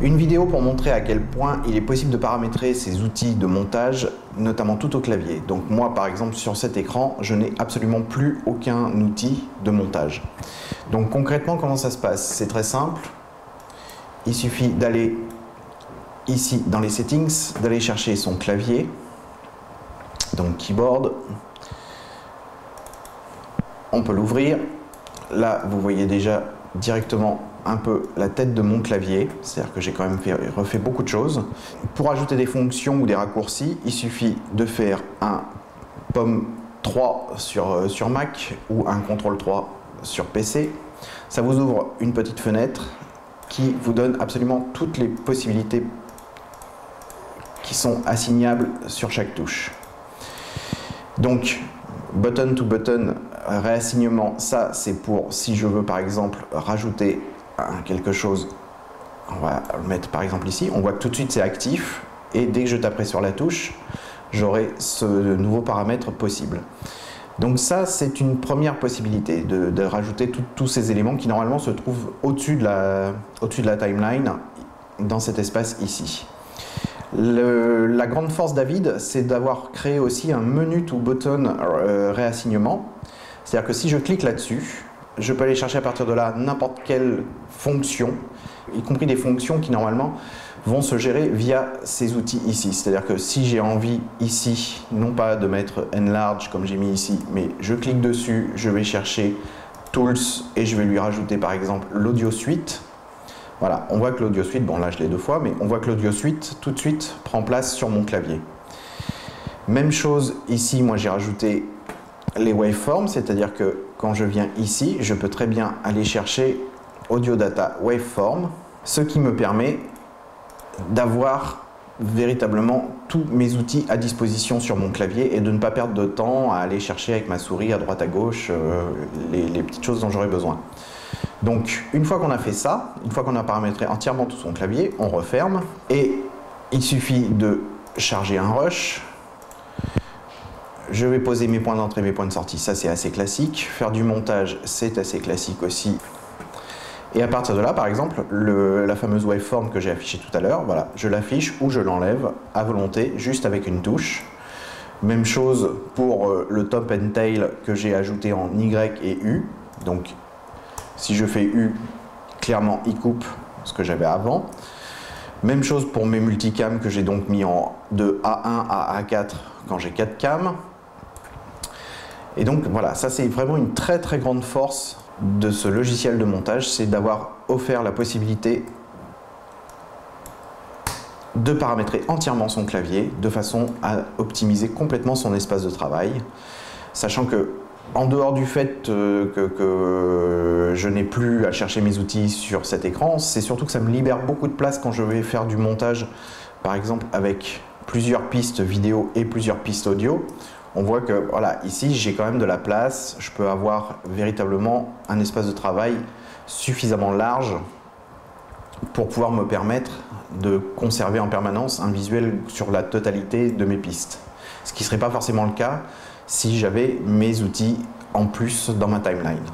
Une vidéo pour montrer à quel point il est possible de paramétrer ces outils de montage, notamment tout au clavier. Donc moi par exemple sur cet écran, je n'ai absolument plus aucun outil de montage. Donc concrètement comment ça se passe? C'est très simple, il suffit d'aller ici dans les settings, d'aller chercher son clavier, donc keyboard, on peut l'ouvrir, là vous voyez déjà directement un peu la tête de mon clavier, c'est-à-dire que j'ai quand même refait beaucoup de choses. Pour ajouter des fonctions ou des raccourcis, il suffit de faire un POM 3 sur Mac ou un CTRL 3 sur PC. Ça vous ouvre une petite fenêtre qui vous donne absolument toutes les possibilités qui sont assignables sur chaque touche. Donc, button to button, réassignement, ça c'est pour si je veux par exemple rajouter quelque chose, on va le mettre par exemple ici, on voit que tout de suite c'est actif et dès que je taperai sur la touche, j'aurai ce nouveau paramètre possible. Donc ça c'est une première possibilité de rajouter tous ces éléments qui normalement se trouvent au-dessus de la timeline dans cet espace ici. La grande force d'Avid, c'est d'avoir créé aussi un menu to button réassignement, c'est-à-dire que si je clique là-dessus, je peux aller chercher à partir de là n'importe quelle fonction, y compris des fonctions qui normalement vont se gérer via ces outils ici. C'est-à-dire que si j'ai envie ici, non pas de mettre Enlarge comme j'ai mis ici, mais je clique dessus, je vais chercher Tools et je vais lui rajouter par exemple l'Audio Suite. Voilà, on voit que l'Audio Suite, bon là je l'ai deux fois, mais on voit que l'Audio Suite tout de suite prend place sur mon clavier. Même chose ici, moi j'ai rajouté les waveforms, c'est-à-dire que quand je viens ici, je peux très bien aller chercher Audio Data Waveform, ce qui me permet d'avoir véritablement tous mes outils à disposition sur mon clavier et de ne pas perdre de temps à aller chercher avec ma souris à droite à gauche les petites choses dont j'aurais besoin. Donc une fois qu'on a fait ça, une fois qu'on a paramétré entièrement tout son clavier, on referme et il suffit de charger un rush. Je vais poser mes points d'entrée, mes points de sortie, ça c'est assez classique. Faire du montage, c'est assez classique aussi. Et à partir de là, par exemple, la fameuse waveform que j'ai affichée tout à l'heure, voilà, je l'affiche ou je l'enlève à volonté, juste avec une touche. Même chose pour le top and tail que j'ai ajouté en Y et U. Donc, si je fais U, clairement, il coupe ce que j'avais avant. Même chose pour mes multicams que j'ai donc mis de A1 à A4 quand j'ai 4 cams. Et donc voilà, ça c'est vraiment une très très grande force de ce logiciel de montage, c'est d'avoir offert la possibilité de paramétrer entièrement son clavier de façon à optimiser complètement son espace de travail, sachant que en dehors du fait que je n'ai plus à chercher mes outils sur cet écran, c'est surtout que ça me libère beaucoup de place quand je vais faire du montage, par exemple avec plusieurs pistes vidéo et plusieurs pistes audio. On voit que voilà, ici j'ai quand même de la place, je peux avoir véritablement un espace de travail suffisamment large pour pouvoir me permettre de conserver en permanence un visuel sur la totalité de mes pistes. Ce qui ne serait pas forcément le cas si j'avais mes outils en plus dans ma timeline.